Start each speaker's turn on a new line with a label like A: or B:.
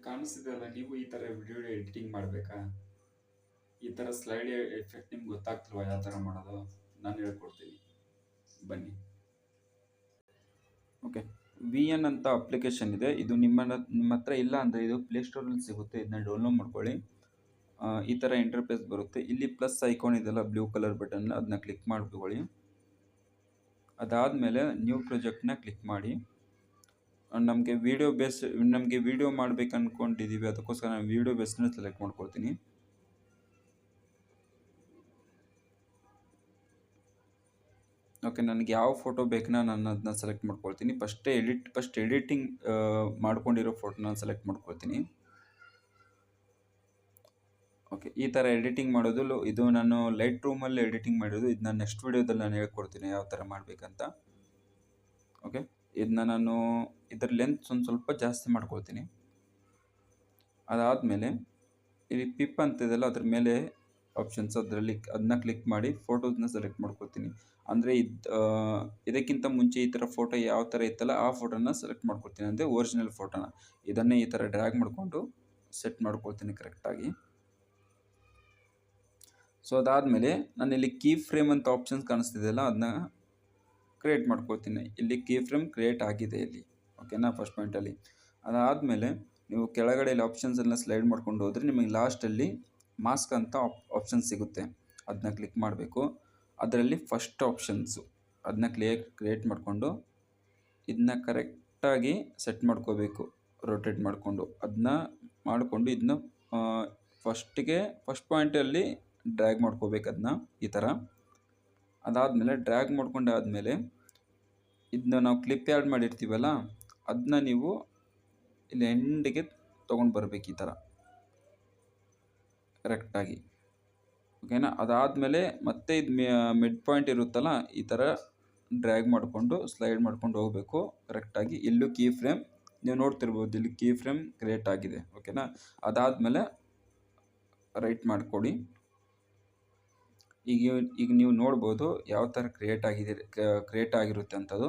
A: ಕಾಣಿಸ್ತಿದೆಯಲ್ಲ, ನೀವು ಈ ಥರ ವಿಡಿಯೋ ಎಡಿಟಿಂಗ್ ಮಾಡಬೇಕಾ? ಈ ಥರ ಸ್ಲೈಡ್ ಎಫೆಕ್ಟ್ ನಿಮ್ಗೆ ಗೊತ್ತಾಗ್ತಿಲ್ವಾ ಯಾವ ಥರ ಮಾಡೋದು? ನಾನು ಹೇಳ್ಕೊಡ್ತೀನಿ, ಬನ್ನಿ. ಓಕೆ, ವಿ ಎನ್ ಅಂತ ಅಪ್ಲಿಕೇಶನ್ ಇದೆ. ಇದು ನಿಮ್ಮ ಹತ್ರ ಇಲ್ಲ ಅಂದರೆ ಇದು ಪ್ಲೇಸ್ಟೋರಲ್ಲಿ ಸಿಗುತ್ತೆ. ಇದನ್ನ ಡೌನ್ಲೋಡ್ ಮಾಡ್ಕೊಳ್ಳಿ. ಈ ಥರ ಇಂಟರ್ಫೇಸ್ ಬರುತ್ತೆ. ಇಲ್ಲಿ ಪ್ಲಸ್ ಐಕಾನ್ ಇದೆಲ್ಲ ಬ್ಲೂ ಕಲರ್ ಬಟನ್, ಅದನ್ನ ಕ್ಲಿಕ್ ಮಾಡ್ಕೊಳ್ಳಿ. ಅದಾದಮೇಲೆ ನ್ಯೂ ಪ್ರಾಜೆಕ್ಟ್ನ ಕ್ಲಿಕ್ ಮಾಡಿ. ನಮಗೆ ವಿಡಿಯೋ ಮಾಡ್ಬೇಕು ಅಂದ್ಕೊಂಡಿದ್ದೀವಿ, ಅದಕ್ಕೋಸ್ಕರ ನಾನು ವಿಡಿಯೋ ಬೇಸ್ನ ಸೆಲೆಕ್ಟ್ ಮಾಡ್ಕೊಳ್ತೀನಿ. ಓಕೆ, ನನಗೆ ಯಾವ ಫೋಟೋ ಬೇಕನ್ನ ನಾನು ಅದನ್ನ ಸೆಲೆಕ್ಟ್ ಮಾಡ್ಕೊಳ್ತೀನಿ. ಫಸ್ಟ್ ಎಡಿಟಿಂಗ್ ಮಾಡ್ಕೊಂಡಿರೋ ಫೋಟೋನ ಸೆಲೆಕ್ಟ್ ಮಾಡ್ಕೊಳ್ತೀನಿ. ಓಕೆ, ಈ ಥರ ಎಡಿಟಿಂಗ್ ಮಾಡೋದು ಇದು ನಾನು ಲೈಟ್ ರೂಮಲ್ಲಿ ಎಡಿಟಿಂಗ್ ಮಾಡಿರೋದು. ಇದನ್ನ ನೆಕ್ಸ್ಟ್ ವಿಡಿಯೋದಲ್ಲಿ ನಾನು ಹೇಳ್ಕೊಡ್ತೀನಿ ಯಾವ ಥರ ಮಾಡಬೇಕಂತ. ಓಕೆ, ಇದನ್ನ ನಾನು ಇದರ ಲೆಂತ್ ಸ್ವಲ್ಪ ಜಾಸ್ತಿ ಮಾಡ್ಕೊಳ್ತೀನಿ. ಅದಾದಮೇಲೆ ಇಲ್ಲಿ ಪಿಪ್ ಅಂತಿದೆಯಲ್ಲ, ಅದ್ರ ಮೇಲೆ ಆಪ್ಷನ್ಸ್, ಅದನ್ನ ಕ್ಲಿಕ್ ಮಾಡಿ ಫೋಟೋಸ್ನ ಸೆಲೆಕ್ಟ್ ಮಾಡ್ಕೊಳ್ತೀನಿ. ಅಂದರೆ ಇದಕ್ಕಿಂತ ಮುಂಚೆ ಈ ಥರ ಫೋಟೋ ಯಾವ ಥರ ಇತ್ತಲ್ಲ ಆ ಫೋಟೋನ ಸೆಲೆಕ್ಟ್ ಮಾಡ್ಕೊಳ್ತೀನಿ, ಅಂದರೆ ಒರಿಜಿನಲ್ ಫೋಟೋನ. ಇದನ್ನೇ ಈ ಥರ ಡ್ರ್ಯಾಗ್ ಮಾಡಿಕೊಂಡು ಸೆಟ್ ಮಾಡ್ಕೊಳ್ತೀನಿ ಕರೆಕ್ಟಾಗಿ. ಸೊ ಅದಾದಮೇಲೆ ನಾನು ಇಲ್ಲಿ ಕೀ ಫ್ರೇಮ್ ಅಂತ ಆಪ್ಷನ್ಸ್ ಕಾಣಿಸ್ತಿದೆಯಲ್ಲ, ಅದನ್ನ ಕ್ರಿಯೇಟ್ ಮಾಡ್ಕೊಳ್ತೀನಿ. ಇಲ್ಲಿ ಕೀ ಫ್ರೇಮ್ ಕ್ರಿಯೇಟ್ ಆಗಿದೆ ಇಲ್ಲಿ, ಓಕೆನಾ, ಫಸ್ಟ್ ಪಾಯಿಂಟಲ್ಲಿ. ಅದಾದಮೇಲೆ ನೀವು ಕೆಳಗಡೆ ಇಲ್ಲಿ ಆಪ್ಷನ್ಸ್ ಎಲ್ಲ ಸ್ಲೈಡ್ ಮಾಡ್ಕೊಂಡು ಹೋದರೆ ನಿಮಗೆ ಲಾಸ್ಟಲ್ಲಿ ಮಾಸ್ಕ್ ಅಂತ ಆಪ್ಷನ್ ಸಿಗುತ್ತೆ. ಅದನ್ನ ಕ್ಲಿಕ್ ಮಾಡಬೇಕು. ಅದರಲ್ಲಿ ಫಸ್ಟ್ ಆಪ್ಷನ್ಸು ಅದನ್ನ ಕ್ರಿಯೇಟ್ ಮಾಡಿಕೊಂಡು ಇದನ್ನ ಕರೆಕ್ಟಾಗಿ ಸೆಟ್ ಮಾಡ್ಕೋಬೇಕು. ರೊಟೇಟ್ ಮಾಡಿಕೊಂಡು ಅದನ್ನ ಮಾಡಿಕೊಂಡು ಇದನ್ನ ಫಸ್ಟ್ ಪಾಯಿಂಟಲ್ಲಿ ಡ್ರ್ಯಾಗ್ ಮಾಡ್ಕೋಬೇಕು ಅದನ್ನ ಈ ಥರ. ಅದಾದಮೇಲೆ ಡ್ರ್ಯಾಗ್ ಮಾಡ್ಕೊಂಡಾದಮೇಲೆ ಇದನ್ನ ನಾವು ಕ್ಲಿಪ್ ಆ್ಯಡ್ ಮಾಡಿರ್ತೀವಲ್ಲ, ಅದನ್ನ ನೀವು ಇಲ್ಲಿ ಎಂಡಿಗೆ ತೊಗೊಂಡು ಬರಬೇಕು ಈ ಥರ ಕರೆಕ್ಟಾಗಿ, ಓಕೆನಾ. ಅದಾದಮೇಲೆ ಮತ್ತೆ ಇದು ಮಿಡ್ ಪಾಯಿಂಟ್ ಇರುತ್ತಲ್ಲ, ಈ ಥರ ಡ್ರ್ಯಾಗ್ ಮಾಡಿಕೊಂಡು ಸ್ಲೈಡ್ ಮಾಡ್ಕೊಂಡು ಹೋಗಬೇಕು ಕರೆಕ್ಟಾಗಿ. ಇಲ್ಲೂ ಕೀ ಫ್ರೇಮ್ ನೀವು ನೋಡ್ತಿರ್ಬೋದು, ಇಲ್ಲಿ ಕೀ ಫ್ರೇಮ್ ಕ್ರಿಯೇಟ್ ಆಗಿದೆ, ಓಕೆನಾ. ಅದಾದಮೇಲೆ ರೈಟ್ ಮಾಡಿಕೊಡಿ. ಈಗ ನೀವು ನೋಡ್ಬೋದು ಯಾವ ಥರ ಕ್ರಿಯೇಟ್ ಆಗಿರುತ್ತೆ ಅಂಥದ್ದು.